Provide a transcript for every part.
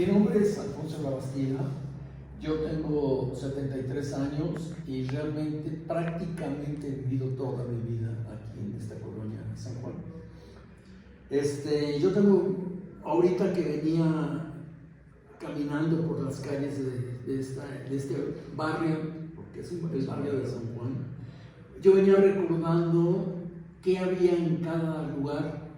Mi nombre es Alfonso Labastida, yo tengo 73 años y realmente prácticamente he vivido toda mi vida aquí en esta colonia de San Juan. Yo tengo, ahorita que venía caminando por las calles de este barrio, porque es el barrio de San Juan, yo venía recordando qué había en cada lugar,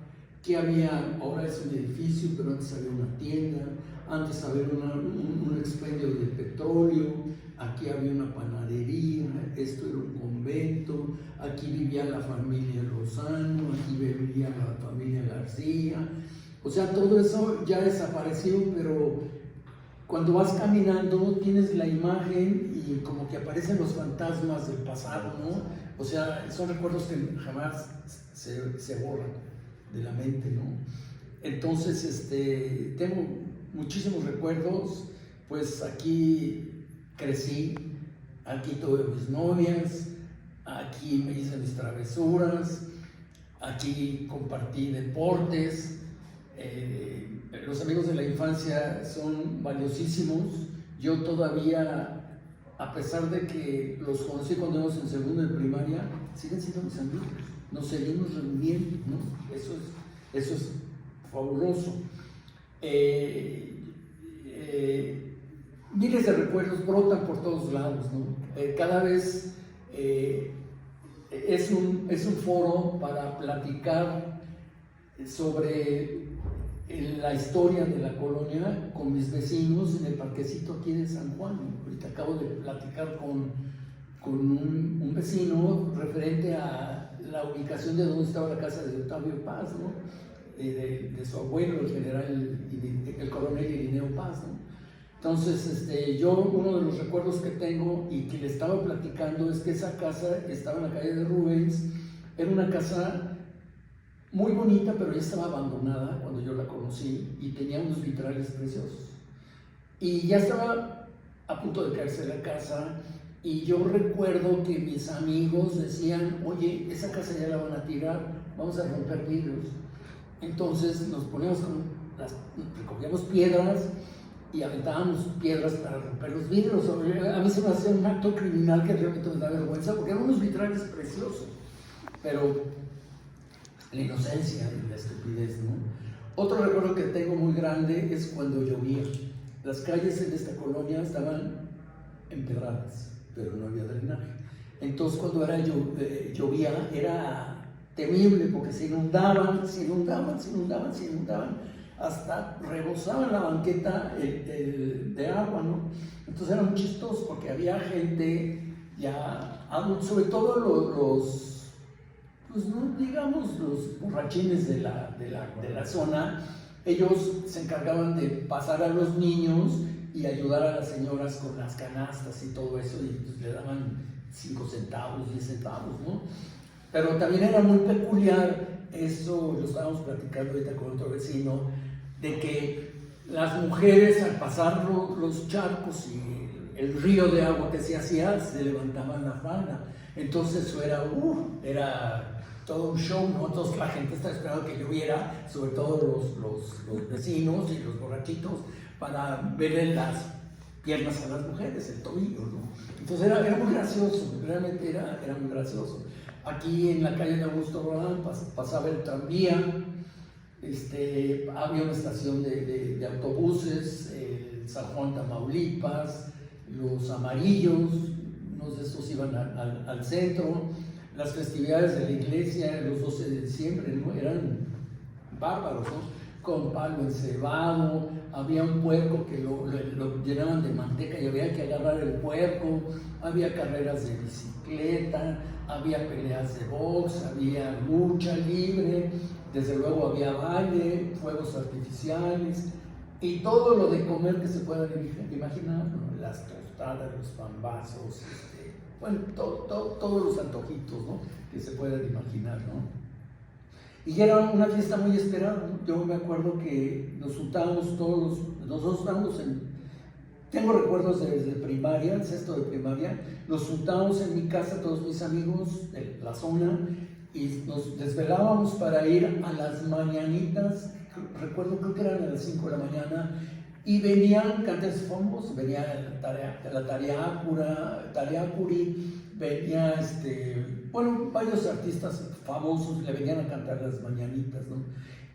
qué había. Ahora es un edificio, pero antes había una tienda, antes había un expendio de petróleo, aquí había una panadería, esto era un convento, aquí vivía la familia Lozano, aquí vivía la familia García. O sea, todo eso ya desapareció, pero cuando vas caminando tienes la imagen y como que aparecen los fantasmas del pasado, ¿no? O sea, son recuerdos que jamás se borran de la mente, ¿no? Entonces, tengo muchísimos recuerdos. Pues aquí crecí, aquí tuve mis novias, aquí me hice mis travesuras, aquí compartí deportes. Los amigos de la infancia son valiosísimos. Yo todavía, a pesar de que los conocí cuando íbamos en segundo de primaria, siguen siendo mis amigos. Nos seguimos reuniendo, ¿no? Eso es fabuloso. Miles de recuerdos brotan por todos lados, ¿no? Cada vez es un foro para platicar sobre la historia de la colonia con mis vecinos en el parquecito aquí de San Juan. Ahorita acabo de platicar con un vecino referente a la ubicación de donde estaba la casa de Octavio Paz, ¿no? De su abuelo, el general, el coronel Irineo Paz, ¿no? Entonces, yo uno de los recuerdos que tengo y que le estaba platicando es que esa casa estaba en la calle de Rubens. Era una casa muy bonita, pero ya estaba abandonada cuando yo la conocí y tenía unos vitrales preciosos. Y ya estaba a punto de caerse la casa y yo recuerdo que mis amigos decían: oye, esa casa ya la van a tirar, vamos a romper vidrios. Entonces nos poníamos recogíamos piedras y aventábamos piedras para romper los vidrios. A mí se me hacía un acto criminal que realmente me da vergüenza, porque eran unos vitrales preciosos, pero la inocencia y la estupidez, ¿no? Otro recuerdo que tengo muy grande es cuando llovía. Las calles en esta colonia estaban empedradas, pero no había drenaje. Entonces cuando llovía era temible, porque se inundaban, hasta rebosaban la banqueta de agua, ¿no? Entonces era muy chistoso porque había gente ya, sobre todo pues no digamos los borrachines de la zona. Ellos se encargaban de pasar a los niños y ayudar a las señoras con las canastas y todo eso, y pues le daban 5 centavos, 10 centavos, ¿no? Pero también era muy peculiar, eso lo estábamos platicando ahorita con otro vecino, de que las mujeres al pasar los charcos y el río de agua que se hacía, se levantaban la falda. Entonces eso era todo un show, ¿no? Entonces la gente estaba esperando que lloviera, sobre todo los vecinos y los borrachitos, para verle las piernas a las mujeres, el tobillo, ¿no? Entonces era muy gracioso, realmente era muy gracioso. Aquí en la calle de Augusto Rodán pasaba el tranvía, había una estación de autobuses, San Juan, Tamaulipas, los amarillos, unos de estos iban al centro. Las festividades de la iglesia, los 12 de diciembre, ¿no? Eran bárbaros, ¿no? Con palo encebado, había un puerco que lo llenaban de manteca y había que agarrar el puerco, había carreras de bicicleta, había peleas de box, había lucha libre, desde luego había baile, fuegos artificiales y todo lo de comer que se puedan imaginar, ¿no? Las tostadas, los pambazos, bueno, todos los antojitos, ¿no? Que se puedan imaginar, ¿no? Y era una fiesta muy esperada, ¿no? Yo me acuerdo que nos juntábamos nosotros estábamos tengo recuerdos desde primaria, el sexto de primaria, nos juntábamos en mi casa, todos mis amigos de la zona, y nos desvelábamos para ir a las mañanitas. Recuerdo, creo que eran a las 5 de la mañana, Y venían cantantes famosos, venía la Tariacuri, venía bueno, varios artistas famosos le venían a cantar las mañanitas, ¿no?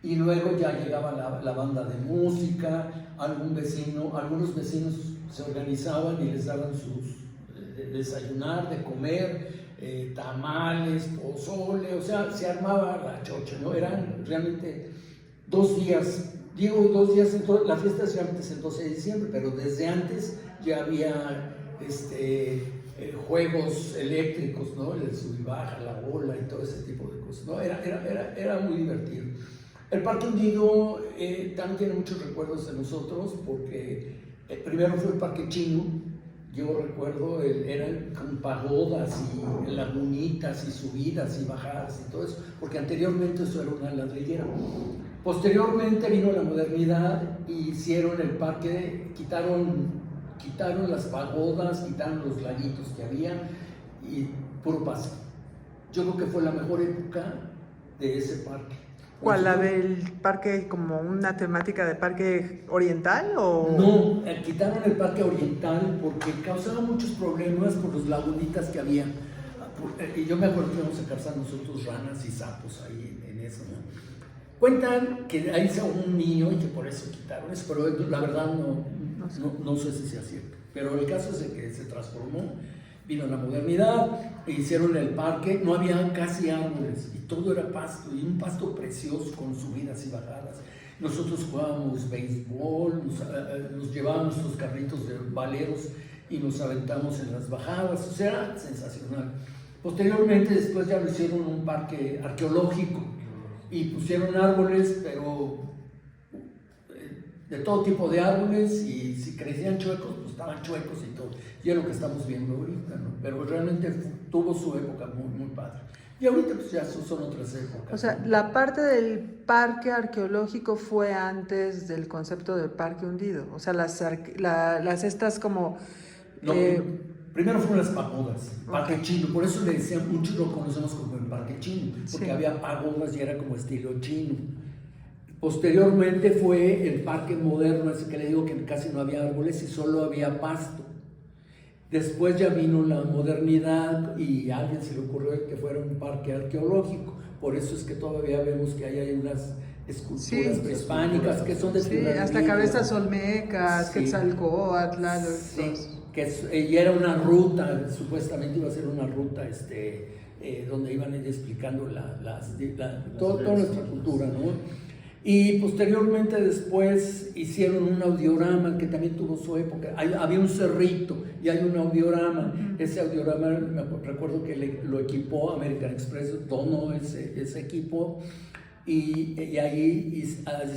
Y luego ya llegaba la banda de música, algunos vecinos se organizaban y les daban sus desayunar, de comer, tamales, pozole, o sea, se armaba la chocha, ¿no? Eran realmente 2 días. Digo 2 días, la fiesta se antes el 12 de diciembre, pero desde antes ya había juegos eléctricos, ¿no? El sub y baja, la bola y todo ese tipo de cosas, ¿no? Era muy divertido. El Parque Hundido también tiene muchos recuerdos de nosotros, porque primero fue el Parque Chino. Yo recuerdo, eran con pagodas y lagunitas y subidas y bajadas y todo eso, porque anteriormente eso era una ladrillera. Posteriormente vino la modernidad y hicieron el parque, quitaron las pagodas, quitaron los laguitos que había y puro pasto. Yo creo que fue la mejor época de ese parque. ¿Cuál? ¿La del parque como una temática de parque oriental o...? No, quitaron el parque oriental porque causaba muchos problemas por los lagunitas que había. Y yo me acuerdo que íbamos a cazar nosotros ranas y sapos ahí en eso, ¿no? Cuentan que ahí se ahogó un niño y que por eso quitaron eso, pero la verdad no sé si sea cierto. Pero el caso es de que se transformó, vino la modernidad, hicieron el parque, no había casi árboles y todo era pasto, y un pasto precioso con subidas y bajadas. Nosotros jugábamos béisbol, nos llevábamos nuestros carritos de valeros y nos aventamos en las bajadas, o sea, era sensacional. Posteriormente, después ya lo hicieron un parque arqueológico y pusieron árboles, pero de todo tipo de árboles, y si crecían chuecos, pues estaban chuecos y todo. Y es lo que estamos viendo ahorita, ¿no? Pero realmente tuvo su época muy, muy padre. Y ahorita pues ya son otras épocas. O sea, la parte del parque arqueológico fue antes del concepto del parque hundido. O sea, las estas como... No, primero fueron las pagodas, Parque Chino, por eso le decían, muchos lo conocemos como el Parque Chino, porque sí, había pagodas y era como estilo chino. Posteriormente fue el parque moderno, ese que le digo que casi no había árboles y solo había pasto. Después ya vino la modernidad y a alguien se le ocurrió que fuera un parque arqueológico. Por eso es que todavía vemos que hay unas esculturas prehispánicas que son de figuras. Hasta cabezas olmecas, sí, Quetzalcóatl, y era una ruta, supuestamente iba a ser una ruta donde iban a ir explicando toda nuestra cultura, ¿no? Y posteriormente después hicieron un audiorama que también tuvo su época. Había un cerrito y hay un audiorama. Ese audiorama, me recuerdo que lo equipó American Express, donó ese equipo, y allí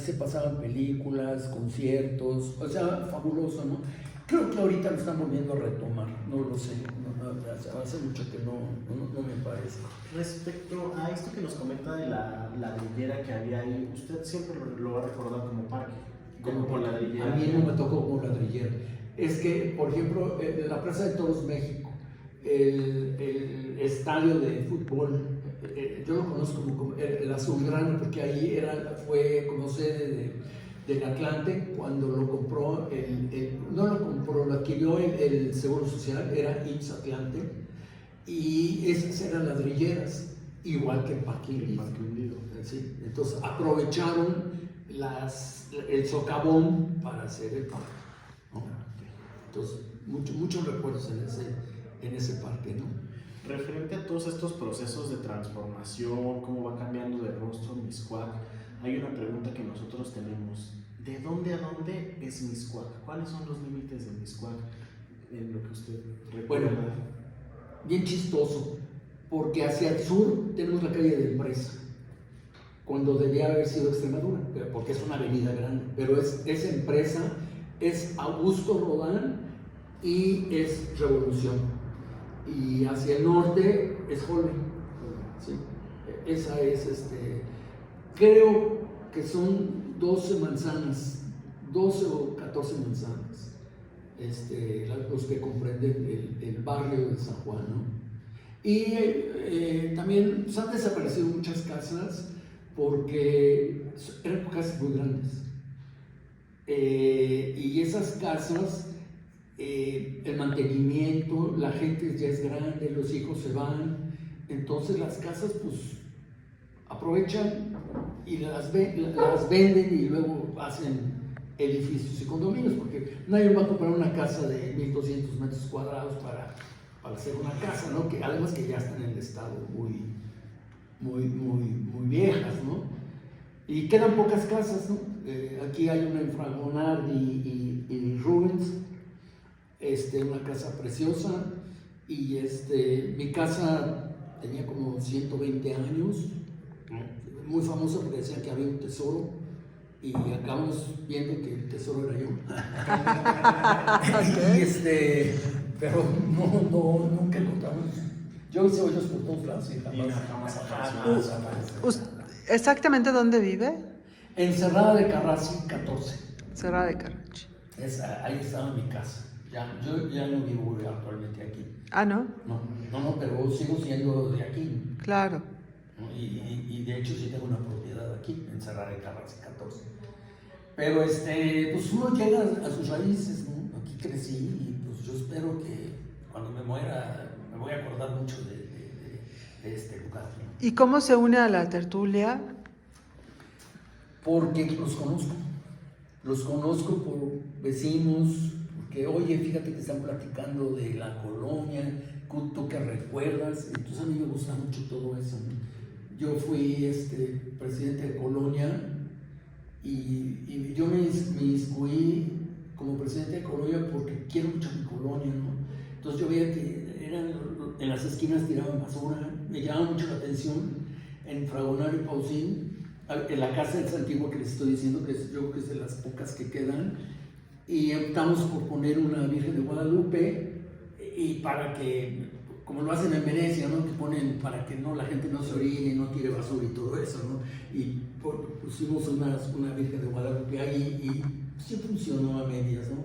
se pasaban películas, conciertos, o sea, fabuloso, ¿no? Creo que ahorita lo están volviendo a retomar, no lo sé, hace mucho que no me parece. Respecto a esto que nos comenta de la ladrillera que había ahí, usted siempre lo ha recordado como parque, como ladrillera. A mí no me tocó como ladrillera. Es que, por ejemplo, la Plaza de Toros México, el estadio de fútbol, yo lo conozco como el Azulgrana, porque ahí fue como sede del Atlante cuando lo compró, no lo compró, lo adquirió el Seguro Social, era IMSS Atlante, y esas eran ladrilleras, igual que el Parque Hundido. ¿Sí? Entonces aprovecharon el socavón para hacer el parque, ¿no? Entonces, muchos recuerdos en ese parque, ¿no? Referente a todos estos procesos de transformación, cómo va cambiando de rostro Mixcoac, hay una pregunta que nosotros tenemos. ¿De dónde a dónde es Mixcoac? ¿Cuáles son los límites de Mixcoac en lo que usted recuerda? Bueno, bien chistoso, porque hacia el sur tenemos la calle de Empresa, cuando debía haber sido Extremadura, porque es una avenida grande, pero es Empresa, es Augusto Rodán y es Revolución. Y hacia el norte es Holmen, ¿sí? Esa es, creo que son 12 manzanas, 12 o 14 manzanas, los que comprenden el barrio de San Juan, ¿no? Y también pues, han desaparecido muchas casas porque eran casas muy grandes. y esas casas, el mantenimiento, la gente ya es grande, los hijos se van, entonces las casas pues aprovechan y las venden y luego hacen edificios y condominios, porque nadie va a comprar una casa de 1,200 metros cuadrados para hacer una casa, ¿no? Que además que ya están en el estado muy viejas, ¿no? Y quedan pocas casas, ¿no? Aquí hay una en Fragonard y Rubens, una casa preciosa, y mi casa tenía como 120 años, muy famosa porque decían que había un tesoro, y acabamos viendo que el tesoro era yo. Pero nunca encontramos. Yo hice hoyos por todos lados y jamás apareció. ¿Exactamente dónde vive? En Cerrada de Carrasco 14. Cerrada de Carrasco. Ahí estaba mi casa. Yo ya no vivo actualmente aquí. Ah, ¿no? No, pero sigo siendo de aquí. Claro. Y de hecho sí tengo una propiedad aquí, en Cerrada de Carrasco 14. Pero pues uno llega a sus raíces, ¿no? Aquí crecí y pues yo espero que cuando me muera me voy a acordar mucho de este lugar, ¿no? ¿Y cómo se une a la tertulia? Porque los conozco por vecinos, porque oye, fíjate que están platicando de la colonia, tú que recuerdas, entonces a mí me gusta mucho todo eso, ¿no? Yo fui presidente de colonia y yo me inscribí como presidente de colonia porque quiero mucho mi colonia, ¿no? Entonces yo veía que en las esquinas tiraban basura, me llamaba mucho la atención en Fragonard y Pausín, en la casa del Antigua que les estoy diciendo, que yo creo que es de las pocas que quedan, y optamos por poner una Virgen de Guadalupe, y para que, como lo hacen en Venecia, ¿no? Que ponen para que la gente no se orine, no tire basura y todo eso, ¿no? Y pusimos una Virgen de Guadalupe ahí y sí funcionó a medias, ¿no?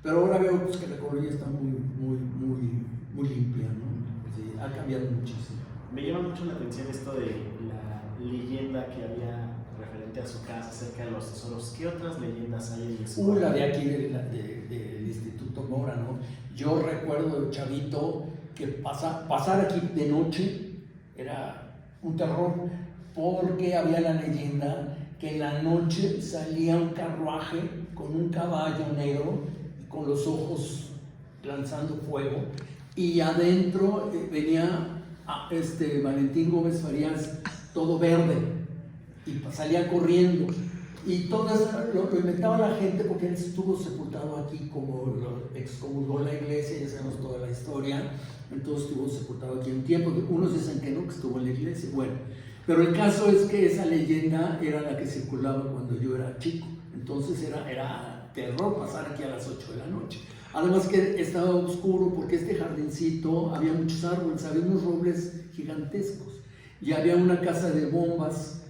Pero ahora veo pues, que la colonia está muy limpia, ¿no? Sí, ha cambiado muchísimo. Me llama mucho la atención esto de la leyenda que había referente a su casa acerca de los tesoros. ¿Qué otras leyendas hay en su La de aquí del Instituto Mora, ¿no? Yo recuerdo, chavito, que pasar aquí de noche era un terror, porque había la leyenda que en la noche salía un carruaje con un caballo negro y con los ojos lanzando fuego, y adentro venía Valentín Gómez Farías todo verde y salía corriendo, y todo eso lo inventaba la gente porque él estuvo sepultado aquí, como lo excomulgó la iglesia, ya sabemos toda la historia. Entonces estuvo sepultado aquí un tiempo. Unos dicen que no, que estuvo en la iglesia. Bueno, pero el caso es que esa leyenda era la que circulaba cuando yo era chico. Entonces era terror pasar aquí a las 8 de la noche. Además que estaba oscuro porque este jardincito había muchos árboles, había unos robles gigantescos y había una casa de bombas,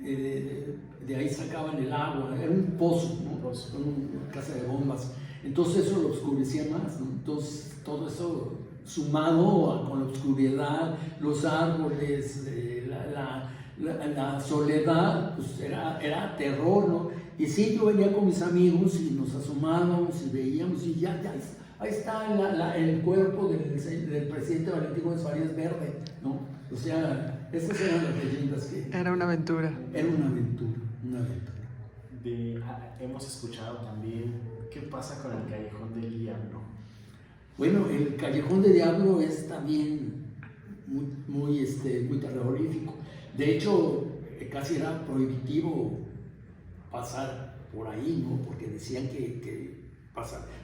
de ahí sacaban el agua, era un pozo, ¿no? Una casa de bombas. Entonces eso lo oscurecía más, ¿no? Entonces todo eso sumado con la oscuridad, los árboles, la soledad, pues era terror, ¿no? Y sí, yo venía con mis amigos y nos asomábamos y veíamos, y ya ahí está el cuerpo del presidente Valentín Gómez Farías verde, ¿no? O sea, esas eran las leyendas que... Era una aventura. Era una aventura. Hemos escuchado también qué pasa con el Callejón del Diablo. Bueno, el Callejón del Diablo es también muy terrorífico. De hecho, casi era prohibitivo pasar por ahí, ¿no? Porque decían que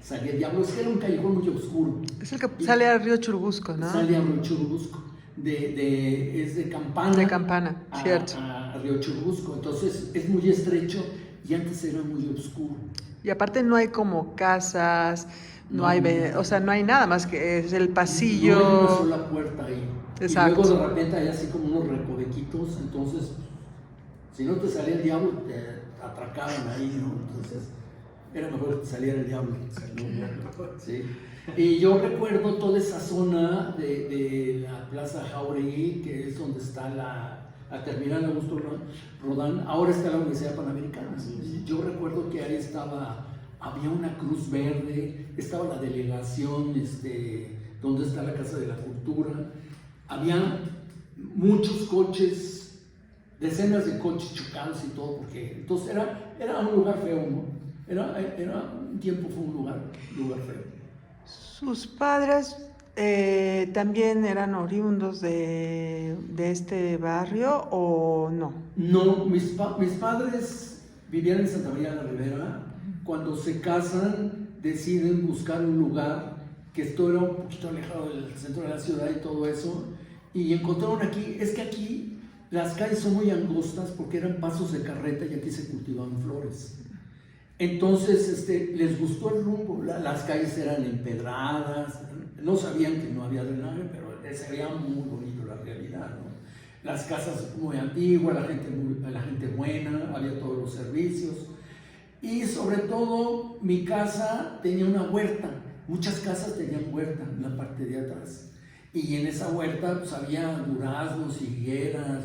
salía el diablo. Es que era un callejón muy oscuro. Es el que sale al río Churubusco, ¿no? Sale al río Churubusco. Es de Campana. De Campana, cierto. A río Churubusco. Entonces es muy estrecho y antes era muy oscuro. Y aparte no hay como casas, no hay nada más que es el pasillo. No hay una sola puerta ahí. Exacto. Y luego de repente hay así como unos recovequitos, entonces si no te salía el diablo te atracaban ahí, ¿no? Entonces era mejor que saliera el diablo. ¿Sí? Y yo recuerdo toda esa zona de la Plaza Jauregui, que es donde está a terminar en Augusto Rodán, ahora está la Universidad Panamericana. Sí. Yo recuerdo que ahí había una cruz verde, estaba la delegación, donde está la Casa de la Cultura, había muchos coches, decenas de coches chocados y todo, porque entonces era un lugar feo, ¿no? Un tiempo fue un lugar feo. ¿Sus padres también eran oriundos de este barrio o no? No, mis padres vivían en Santa María de la Ribera. Cuando se casan, deciden buscar un lugar que estuviera un poquito alejado del centro de la ciudad y todo eso, y encontraron aquí. Es que aquí las calles son muy angostas porque eran pasos de carreta y aquí se cultivaban flores. Entonces les gustó el rumbo. Las calles eran empedradas, no sabían que no había drenaje, pero se veía muy bonito la realidad, ¿no? Las casas muy antiguas, la gente buena, había todos los servicios. Y sobre todo, mi casa tenía una huerta. Muchas casas tenían huerta en la parte de atrás. Y en esa huerta pues, había duraznos, higueras,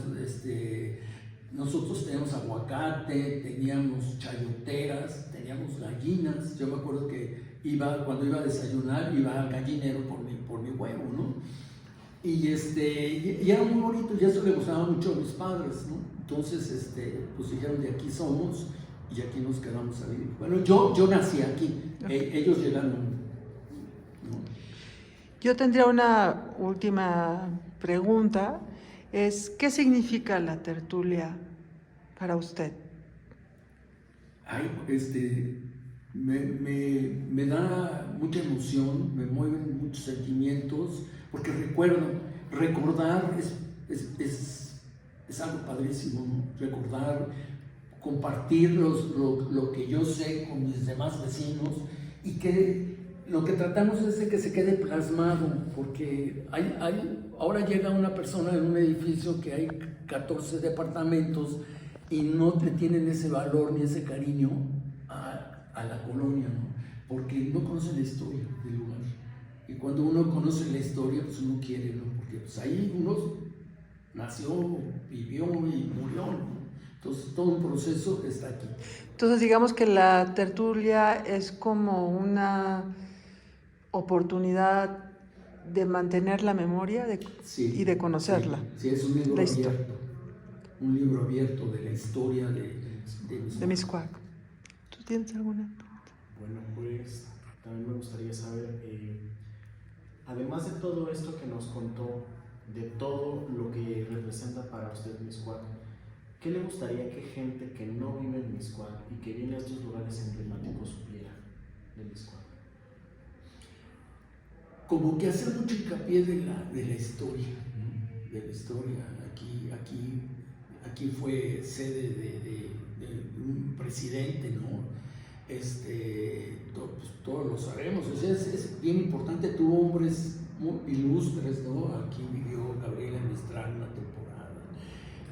nosotros teníamos aguacate, teníamos chayoteras, teníamos gallinas. Yo me acuerdo que cuando iba a desayunar, iba al gallinero por mi huevo, ¿no? Y era muy bonito, y eso le gustaba mucho a mis padres, ¿no? Entonces, pues dijeron, de aquí somos, y aquí nos quedamos a vivir. Bueno, yo nací aquí, ellos llegaron, ¿no? Yo tendría una última pregunta, ¿qué significa la tertulia para usted? Ay, me da mucha emoción, me mueven muchos sentimientos, porque recordar es algo padrísimo, ¿no? Recordar, compartir lo que yo sé con mis demás vecinos, y que lo que tratamos es de que se quede plasmado, porque ahora llega una persona en un edificio que hay 14 departamentos y no le tienen ese valor ni ese cariño a la colonia, ¿no? Porque no conocen la historia del lugar. Y cuando uno conoce la historia, pues uno quiere, ¿no? Porque pues ahí uno nació, vivió y murió, ¿no? Entonces todo un proceso está aquí. Entonces digamos que la tertulia es como una oportunidad de mantener la memoria Sí, y de conocerla. Sí, es un libro abierto. Un libro abierto de la historia de Mixcoac. ¿Tú tienes alguna pregunta? Bueno, pues también me gustaría saber, además de todo esto que nos contó, de todo lo que representa para usted Mixcoac, ¿qué le gustaría que gente que no vive en Mixcoac y que viene a estos lugares emblemáticos supiera de Mixcoac? Como que hacer mucho hincapié de la historia, ¿no? De la historia. Aquí fue sede de un presidente, ¿no? Todos lo sabemos, o sea, es bien importante. Tuvo hombres muy ilustres, ¿no? Aquí vivió Gabriela Mistral una temporada,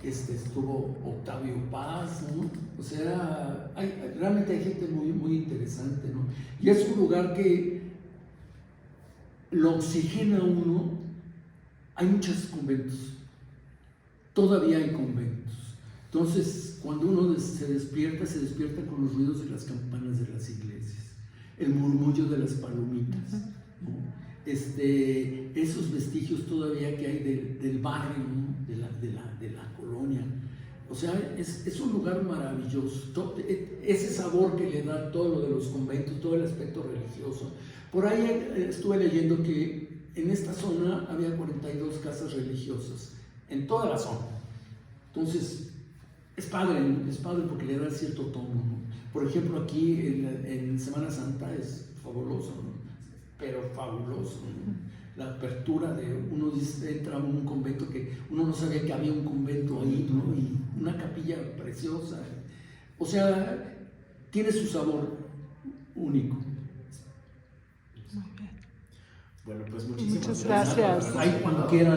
estuvo Octavio Paz, ¿no? O sea, realmente hay gente muy, muy interesante, ¿no? Y es un lugar que lo oxigena a uno. Hay muchos conventos, todavía hay conventos. Entonces, cuando uno se despierta con los ruidos de las campanas de las iglesias, el murmullo de las palomitas, ¿no? Esos vestigios todavía que hay del barrio, ¿no? de la colonia. O sea, es un lugar maravilloso. Ese sabor que le da todo lo de los conventos, todo el aspecto religioso. Por ahí estuve leyendo que en esta zona había 42 casas religiosas, en toda la zona. Entonces, es padre, ¿no? Es padre porque le da cierto tono, ¿no? Por ejemplo, aquí en Semana Santa es fabuloso, ¿no? Pero fabuloso, ¿no? La apertura uno entra a un convento que uno no sabía que había un convento ahí, ¿no? Y una capilla preciosa. O sea, tiene su sabor único. Bueno, pues muchísimas gracias. Ahí cuando quieran.